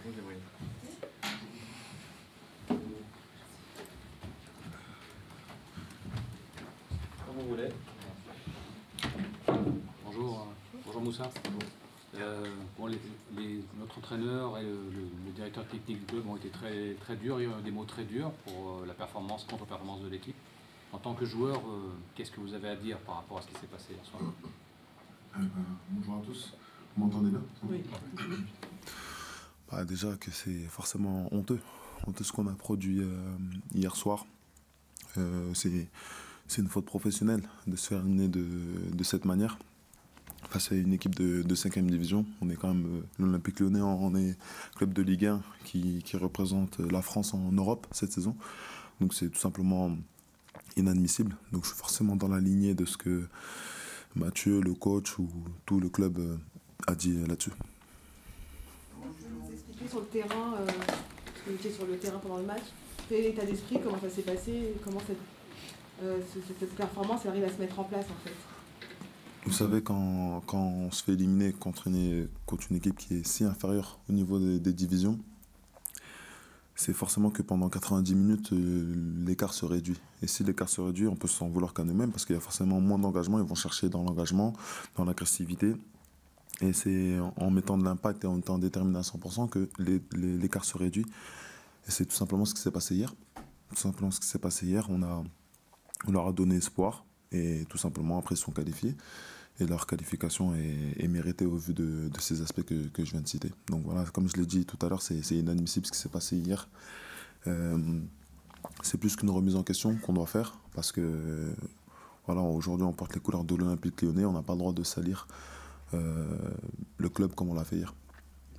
Comme vous voulez. Bonjour, bonjour Moussa. Bon, notre entraîneur et le directeur technique du club ont été très durs, il y a eu des mots très durs pour la contre-performance de l'équipe. En tant que joueur, qu'est-ce que vous avez à dire par rapport à ce qui s'est passé hier soir? Bonjour à tous, vous m'entendez bien? Oui. Déjà que c'est forcément honteux ce qu'on a produit hier soir. C'est une faute professionnelle de se faire éliminer de cette manière. Face à une équipe de 5e division, on est quand même l'Olympique Lyonnais, on est club de Ligue 1 qui représente la France en Europe cette saison. Donc c'est tout simplement inadmissible. Donc je suis forcément dans la lignée de ce que Mathieu, le coach ou tout le club a dit là-dessus. Comment vous expliquer sur le terrain, parce que vous étiez sur le terrain pendant le match, quel est l'état d'esprit, comment ça s'est passé, et comment cette performance arrive à se mettre en place en fait? Vous savez, quand on se fait éliminer contre une équipe qui est si inférieure au niveau des divisions, c'est forcément que pendant 90 minutes, l'écart se réduit. Et si l'écart se réduit, on peut s'en vouloir qu'à nous-mêmes parce qu'il y a forcément moins d'engagement. Ils vont chercher dans l'engagement, dans l'agressivité. Et c'est en mettant de l'impact et en étant déterminé à 100% que l'écart se réduit. Et c'est tout simplement ce qui s'est passé hier. Tout simplement ce qui s'est passé hier. On leur a donné espoir. Et tout simplement, après, ils sont qualifiés. Et leur qualification est méritée au vu de ces aspects que je viens de citer. Donc voilà, comme je l'ai dit tout à l'heure, c'est inadmissible ce qui s'est passé hier. C'est plus qu'une remise en question qu'on doit faire, parce que voilà, aujourd'hui on porte les couleurs de l'Olympique Lyonnais, on n'a pas le droit de salir le club comme on l'a fait hier.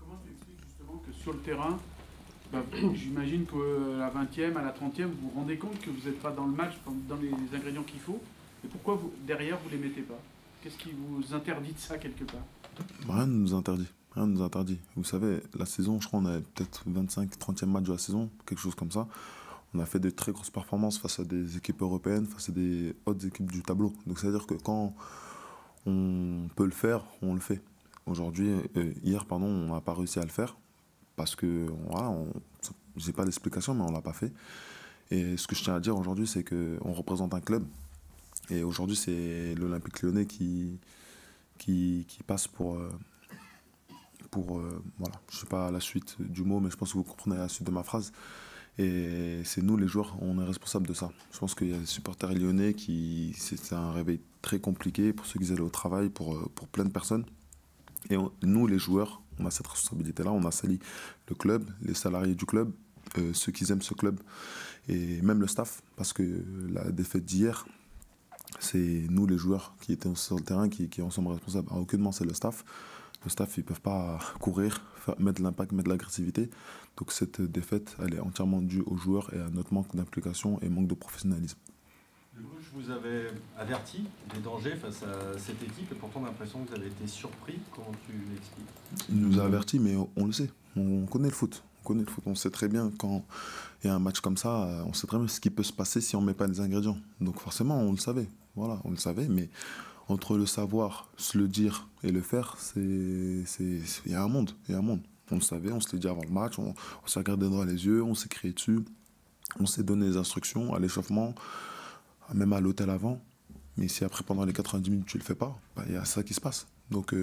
Comment tu expliques justement que sur le terrain, j'imagine que la 20e, à la 30e, vous vous rendez compte que vous n'êtes pas dans le match, dans les ingrédients qu'il faut, et pourquoi derrière vous ne les mettez pas? Qu'est-ce qui vous interdit de ça quelque part? Rien ne nous interdit. Rien ne nous interdit. Vous savez, la saison, je crois on a peut-être 25-30e match de la saison, quelque chose comme ça. On a fait de très grosses performances face à des équipes européennes, face à des hautes équipes du tableau. Donc c'est-à-dire que quand on peut le faire, on le fait. Hier, on n'a pas réussi à le faire parce que, voilà, j'ai pas d'explication, mais on l'a pas fait. Et ce que je tiens à dire aujourd'hui, c'est qu'on représente un club. Et aujourd'hui, c'est l'Olympique Lyonnais qui passe pour voilà, je ne sais pas la suite du mot, mais je pense que vous comprenez la suite de ma phrase. Et c'est nous, les joueurs, on est responsables de ça. Je pense qu'il y a des supporters lyonnais c'est un réveil très compliqué pour ceux qui allaient au travail, pour plein de personnes. Et nous, les joueurs, on a cette responsabilité-là. On a sali le club, les salariés du club, ceux qui aiment ce club, et même le staff, parce que la défaite d'hier, c'est nous les joueurs qui étaient sur le terrain qui en sommes responsables. Aucunement c'est le staff. Le staff, ils ne peuvent pas courir, mettre de l'impact, mettre de l'agressivité. Donc cette défaite, elle est entièrement due aux joueurs et à notre manque d'implication et manque de professionnalisme. Le coach vous avez averti des dangers face à cette équipe et pourtant on a l'impression que vous avez été surpris. Comment tu l'expliques? Il nous a avertis, mais on le sait. On connaît le foot. On sait très bien quand il y a un match comme ça, on sait très bien ce qui peut se passer si on ne met pas les ingrédients. Donc forcément, on le savait. Voilà, on le savait, mais entre le savoir, se le dire et le faire, il y a un monde. On le savait, on se l'est dit avant le match, on s'est regardé droit les yeux, on s'est crié dessus, on s'est donné des instructions à l'échauffement, même à l'hôtel avant. Mais si après, pendant les 90 minutes, tu ne le fais pas, il y a ça qui se passe. Donc,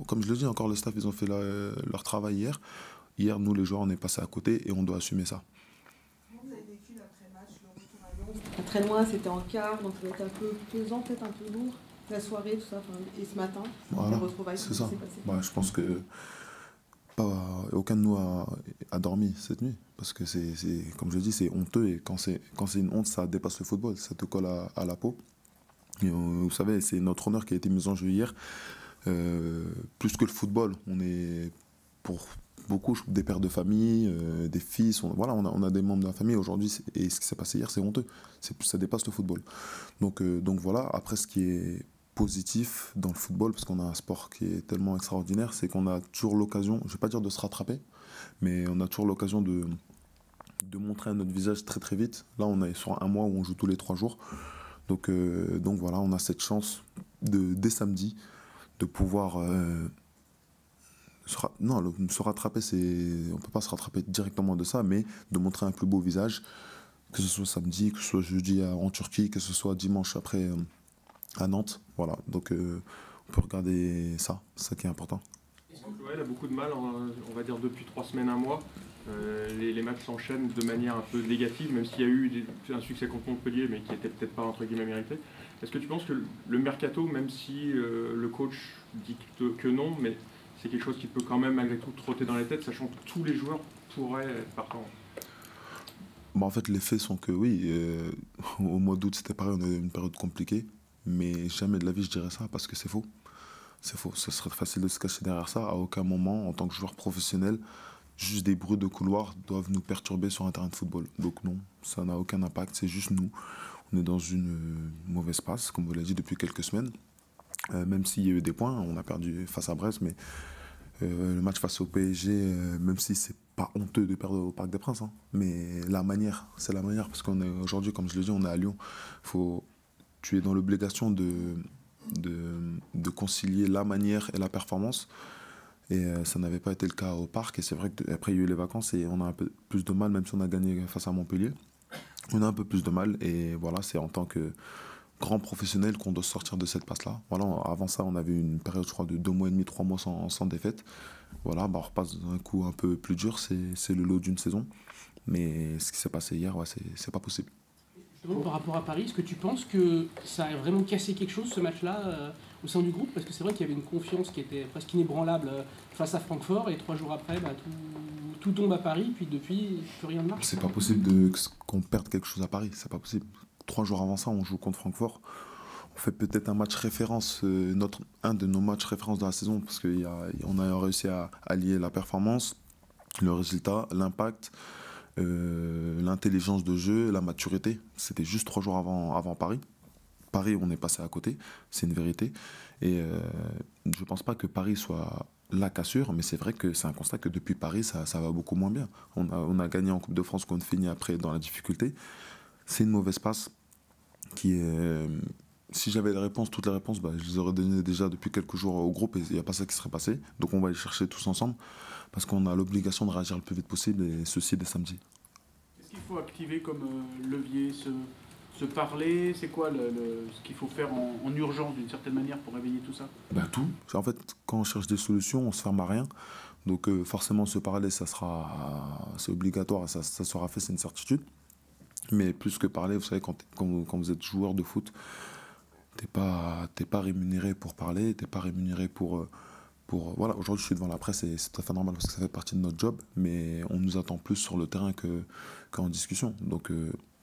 comme je le dis encore, le staff, ils ont fait leur travail hier. Hier, nous, les joueurs, on est passés à côté et on doit assumer ça. Comment vous avez vécu l'après-match, le retour à Lyon? C'était pas très loin, c'était en quart, donc ça va être un peu pesant, peut-être un peu lourd. La soirée, tout ça, et ce matin, voilà, les retrouvailles, c'est ça. Je pense que aucun de nous a dormi cette nuit. Parce que, comme je dis, c'est honteux. Et quand c'est une honte, ça dépasse le football. Ça te colle à la peau. Et vous savez, c'est notre honneur qui a été mis en jeu hier. Plus que le football, on est pour beaucoup des pères de famille, des fils, on a des membres de la famille aujourd'hui, et ce qui s'est passé hier, c'est honteux. Ça dépasse le football. Donc voilà, après ce qui est positif dans le football, parce qu'on a un sport qui est tellement extraordinaire, c'est qu'on a toujours l'occasion, je ne vais pas dire de se rattraper, mais on a toujours l'occasion de montrer notre visage très très vite. Là, on est sur un mois où on joue tous les 3 jours. Donc voilà, on a cette chance dès samedi de pouvoir Non, se rattraper, on ne peut pas se rattraper directement de ça, mais de montrer un plus beau visage, que ce soit samedi, que ce soit jeudi en Turquie, que ce soit dimanche après à Nantes. Voilà, donc on peut regarder ça, c'est ça qui est important. Joël a beaucoup de mal, on va dire depuis 3 semaines, un mois. Les matchs s'enchaînent de manière un peu négative, même s'il y a eu un succès contre Montpellier, mais qui n'était peut-être pas entre guillemets mérité. Est-ce que tu penses que le mercato, même si le coach dit que non, mais c'est quelque chose qui peut quand même malgré tout trotter dans les têtes, sachant que tous les joueurs pourraient être partants? En fait, les faits sont que oui, au mois d'août c'était pareil, on a eu une période compliquée, mais jamais de la vie je dirais ça parce que c'est faux. C'est faux, ce serait facile de se cacher derrière ça. À aucun moment, en tant que joueur professionnel, juste des bruits de couloir doivent nous perturber sur un terrain de football. Donc non, ça n'a aucun impact, c'est juste nous. On est dans une mauvaise passe, comme vous l'avez dit, depuis quelques semaines. Même s'il y a eu des points, on a perdu face à Brest, mais le match face au PSG, même si c'est pas honteux de perdre au Parc des Princes, hein, mais la manière, c'est la manière, parce qu'on est aujourd'hui, comme je l'ai dit, on est à Lyon. Tu es dans l'obligation de concilier la manière et la performance. Et ça n'avait pas été le cas au Parc. Et c'est vrai qu'après, il y a eu les vacances et on a un peu plus de mal, même si on a gagné face à Montpellier. On a un peu plus de mal. Et voilà, c'est en tant que grand professionnel qu'on doit sortir de cette passe-là. Voilà, avant ça, on avait une période, je crois, de 2 mois et demi, 3 mois sans défaite. Voilà, on repasse dans un coup un peu plus dur. C'est le lot d'une saison. Mais ce qui s'est passé hier, ouais, c'est pas possible. Justement, par rapport à Paris, est-ce que tu penses que ça a vraiment cassé quelque chose, ce match-là, au sein du groupe? Parce que c'est vrai qu'il y avait une confiance qui était presque inébranlable face à Francfort, et 3 jours après, tout tombe à Paris, puis depuis, plus rien ne marche. C'est pas possible qu'on perde quelque chose à Paris, c'est pas possible. 3 jours avant ça, on joue contre Francfort. On fait peut-être un match référence, un de nos matchs référence de la saison, parce qu'on a réussi à allier la performance, le résultat, l'impact, l'intelligence de jeu, la maturité. C'était juste 3 jours avant Paris. Paris, on est passé à côté, c'est une vérité. Et je ne pense pas que Paris soit la cassure, mais c'est vrai que c'est un constat que depuis Paris, ça va beaucoup moins bien. On a gagné en Coupe de France, qu'on finit après dans la difficulté. C'est une mauvaise passe qui est... Si j'avais toutes les réponses, je les aurais données déjà depuis quelques jours au groupe et il n'y a pas ça qui serait passé. Donc on va les chercher tous ensemble parce qu'on a l'obligation de réagir le plus vite possible et ceci dès samedi. Qu'est-ce qu'il faut activer comme levier, se parler? C'est quoi ce qu'il faut faire en urgence d'une certaine manière pour réveiller tout ça? Tout. En fait, quand on cherche des solutions, on se ferme à rien. Donc forcément se parler, c'est obligatoire, ça sera fait, c'est une certitude. Mais plus que parler, vous savez, quand vous êtes joueur de foot, t'es pas rémunéré pour parler, t'es pas rémunéré pour voilà, aujourd'hui je suis devant la presse et c'est tout à fait normal parce que ça fait partie de notre job, mais on nous attend plus sur le terrain qu'en discussion. Donc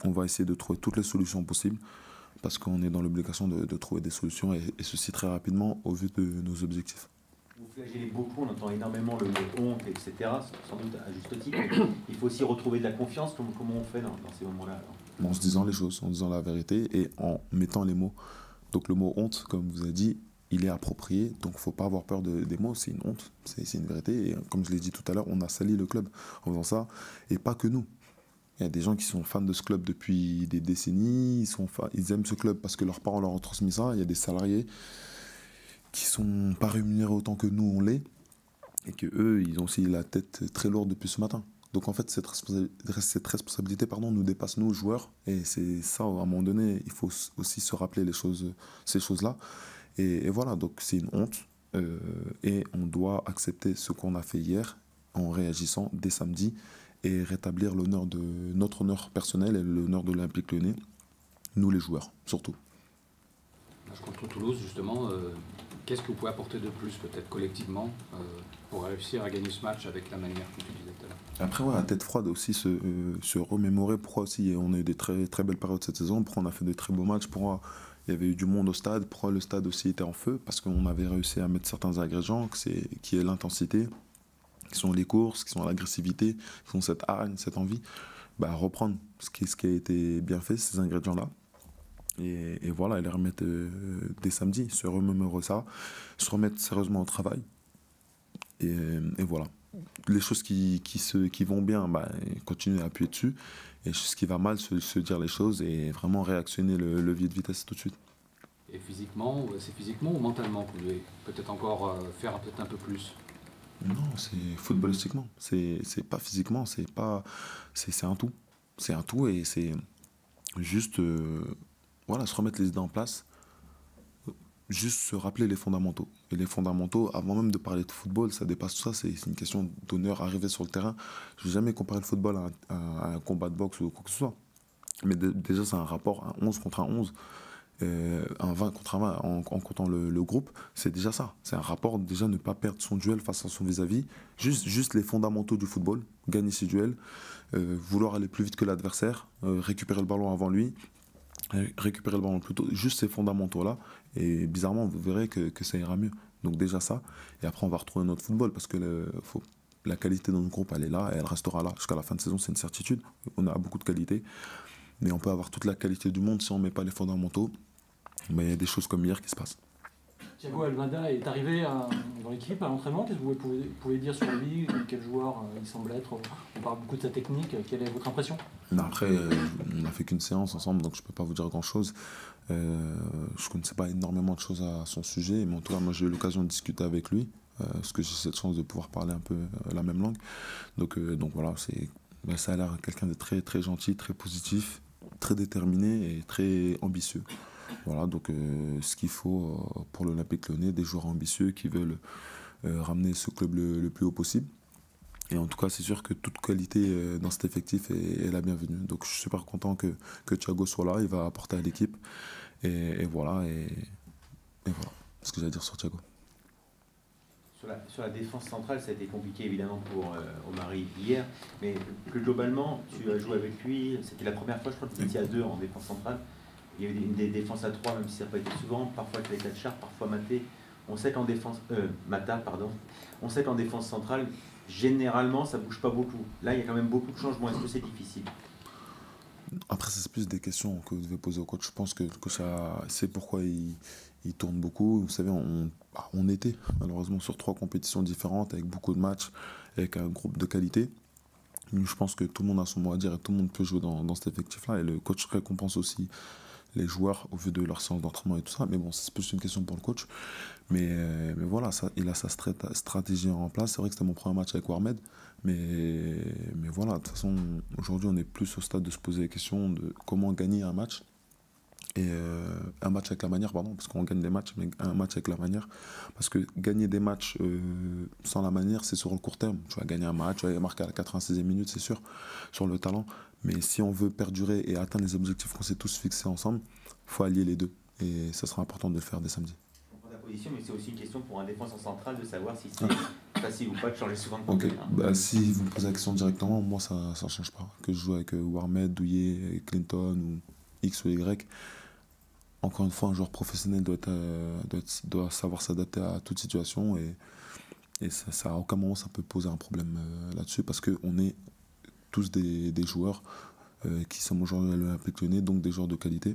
on va essayer de trouver toutes les solutions possibles parce qu'on est dans l'obligation de trouver des solutions et ceci très rapidement au vu de nos objectifs. Vous flagellez beaucoup, on entend énormément le mot honte, etc. Sans doute à juste titre. Il faut aussi retrouver de la confiance. Comment on fait dans ces moments-là? En se disant les choses, en disant la vérité et en mettant les mots. Donc le mot honte, comme vous avez dit, il est approprié. Donc il ne faut pas avoir peur des mots, c'est une honte, c'est une vérité. Et comme je l'ai dit tout à l'heure, on a sali le club en faisant ça. Et pas que nous. Il y a des gens qui sont fans de ce club depuis des décennies. Ils aiment ce club parce que leurs parents leur ont transmis ça. Il y a des salariés qui sont pas rémunérés autant que nous on l'est et que eux ils ont aussi la tête très lourde depuis ce matin. Donc en fait cette responsabilité nous dépasse nous joueurs et c'est ça à un moment donné il faut aussi se rappeler ces choses-là et voilà donc c'est une honte et on doit accepter ce qu'on a fait hier en réagissant dès samedi et rétablir notre honneur personnel et l'honneur de l'Olympique Lyonnais, nous les joueurs surtout. Match contre Toulouse justement. Qu'est-ce que vous pouvez apporter de plus, peut-être collectivement, pour réussir à gagner ce match avec la manière que tu disais tout à l'heure? Après, à tête froide aussi, se remémorer pourquoi aussi on a eu des très, très belles périodes cette saison, pourquoi on a fait de très beaux matchs, pourquoi il y avait eu du monde au stade, pourquoi le stade aussi était en feu, parce qu'on avait réussi à mettre certains ingrédients, qui est l'intensité, qui sont les courses, qui sont l'agressivité, qui sont cette hargne, cette envie, reprendre ce qui a été bien fait, ces ingrédients-là. Et voilà, et les remettre dès samedi, se remémorer ça, se remettre sérieusement au travail. Et voilà. Les choses qui vont bien, continuer à appuyer dessus. Et ce qui va mal, se dire les choses et vraiment réactionner le levier de vitesse tout de suite. Et physiquement, c'est physiquement ou mentalement que vous devez peut-être encore faire peut-être un peu plus? Non, c'est footballistiquement. C'est pas physiquement, c'est un tout. C'est un tout et c'est juste voilà, se remettre les idées en place, juste se rappeler les fondamentaux. Et les fondamentaux, avant même de parler de football, ça dépasse tout ça, c'est une question d'honneur, arriver sur le terrain. Je n'ai jamais comparé le football à un combat de boxe ou quoi que ce soit. Mais déjà, c'est un rapport, un 11 contre un 11, un 20 contre un 20 en comptant le groupe, c'est déjà ça. C'est un rapport, déjà ne pas perdre son duel face à son vis-à-vis. Juste les fondamentaux du football, gagner ses duels, vouloir aller plus vite que l'adversaire, récupérer le ballon avant lui, récupérer le ballon plus tôt, juste ces fondamentaux-là. Et bizarrement, vous verrez que ça ira mieux. Donc déjà ça, et après on va retrouver notre football parce que la qualité de notre groupe, elle est là et elle restera là jusqu'à la fin de saison, c'est une certitude. On a beaucoup de qualité, mais on peut avoir toute la qualité du monde si on ne met pas les fondamentaux. Mais il y a des choses comme hier qui se passent. Thiago Almada est arrivé dans l'équipe à l'entraînement. Qu'est-ce que vous pouvez dire sur lui? Quel joueur il semble être? On parle beaucoup de sa technique. Quelle est votre impression? Après, on n'a fait qu'une séance ensemble, donc je ne peux pas vous dire grand-chose. Je ne connaissais pas énormément de choses à son sujet, mais en tout cas, moi j'ai eu l'occasion de discuter avec lui, parce que j'ai cette chance de pouvoir parler un peu la même langue. Donc voilà, ça a l'air quelqu'un de très, très gentil, très positif, très déterminé et très ambitieux. Voilà, donc ce qu'il faut pour l'Olympique Lyonnais, des joueurs ambitieux qui veulent ramener ce club le plus haut possible. Et en tout cas, c'est sûr que toute qualité dans cet effectif est la bienvenue. Donc je suis super content que Thiago soit là, il va apporter à l'équipe. Et voilà, et voilà ce que j'ai à dire sur Thiago. Sur la défense centrale, ça a été compliqué évidemment pour Omari hier, mais plus globalement, tu as joué avec lui, c'était la première fois, je crois que vous étiez à 2 en défense centrale. Il y avait des défenses à 3, même si ça n'a pas été souvent, parfois avec les Tchar, parfois Maté. On sait qu'en défense, Mata, pardon. On sait qu'en défense centrale, généralement, ça ne bouge pas beaucoup. Là, il y a quand même beaucoup de changements. Est-ce que c'est difficile? Après, c'est plus des questions que vous devez poser au coach. Je pense que ça, c'est pourquoi il tourne beaucoup. Vous savez, on était malheureusement sur 3 compétitions différentes, avec beaucoup de matchs, avec un groupe de qualité. Je pense que tout le monde a son mot à dire et tout le monde peut jouer dans cet effectif-là. Et le coach récompense aussi les joueurs au vu de leur séance d'entraînement et tout ça. Mais bon, c'est plus une question pour le coach. Mais voilà, il a sa stratégie en place. C'est vrai que c'était mon premier match avec Warmed. Mais voilà, de toute façon, aujourd'hui, on est plus au stade de se poser les questions de comment gagner un match. Et un match avec la manière, pardon, parce qu'on gagne des matchs, mais un match avec la manière. Parce que gagner des matchs sans la manière, c'est sur le court terme. Tu vas gagner un match, tu vas marquer à la 86e minute, c'est sûr, sur le talent. Mais si on veut perdurer et atteindre les objectifs qu'on s'est tous fixés ensemble, il faut allier les deux. Et ça sera important de le faire dès samedi. Je comprends ta position, mais c'est aussi une question pour un défenseur central de savoir si c'est facile ou pas de changer souvent de côté. Okay. Bah, si vous me posez la question directement, moi ça ne change pas. Que je joue avec Warmed, Douillet, Clinton ou X ou Y. Encore une fois, un joueur professionnel doit savoir s'adapter à toute situation et ça, à aucun moment ça peut poser un problème là-dessus parce qu'on est tous des joueurs qui sommes aujourd'hui à l'Olympique Lyonnais, donc des joueurs de qualité.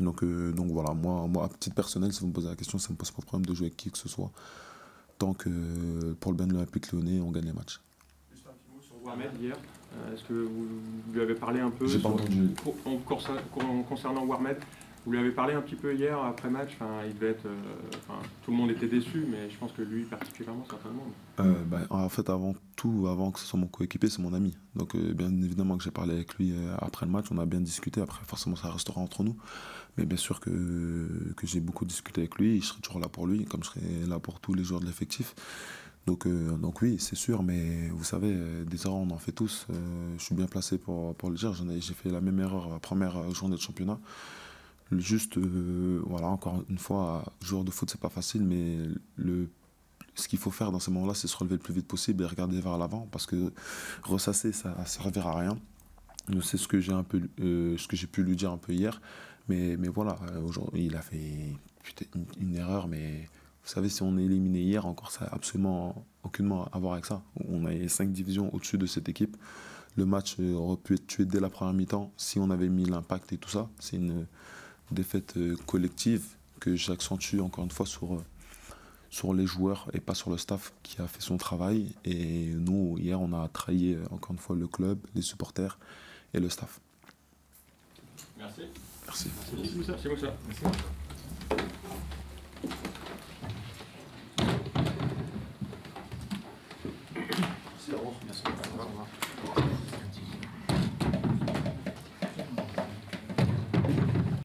Donc voilà, moi, à titre personnel, si vous me posez la question, ça ne me pose pas de problème de jouer avec qui que ce soit, tant que pour le bien de l'Olympique Lyonnais, on gagne les matchs. Juste un petit mot sur Warmed hier. Est-ce que vous lui avez parlé un peu concernant Warmed? Vous lui avez parlé un petit peu hier après match, il devait être, tout le monde était déçu, mais je pense que lui particulièrement, certainement. En fait, avant que ce soit mon coéquipier, c'est mon ami. Donc bien évidemment que j'ai parlé avec lui après le match, on a bien discuté. Après, forcément, ça restera entre nous. Mais bien sûr que j'ai beaucoup discuté avec lui, je serai toujours là pour lui, comme je serai là pour tous les joueurs de l'effectif. Donc oui, c'est sûr, mais vous savez, des erreurs, on en fait tous. Je suis bien placé pour le dire. J'ai fait la même erreur la première journée de championnat. Juste, voilà, encore une fois, joueur de foot, c'est pas facile, mais ce qu'il faut faire dans ces moments-là, c'est se relever le plus vite possible et regarder vers l'avant, parce que ressasser, ça ne servira à rien. C'est ce que j'ai pu lui dire un peu hier, mais voilà, aujourd'hui, il a fait une erreur, mais vous savez, si on est éliminé hier, encore, ça n'a absolument aucunement à voir avec ça. On a 5 divisions au-dessus de cette équipe. Le match aurait pu être tué dès la première mi-temps si on avait mis l'impact et tout ça. C'est une défaite collective que j'accentue encore une fois sur les joueurs et pas sur le staff qui a fait son travail. Et nous, hier, on a trahi encore une fois le club, les supporters et le staff. Merci. Merci. Merci Moussa. Merci. Bien sûr.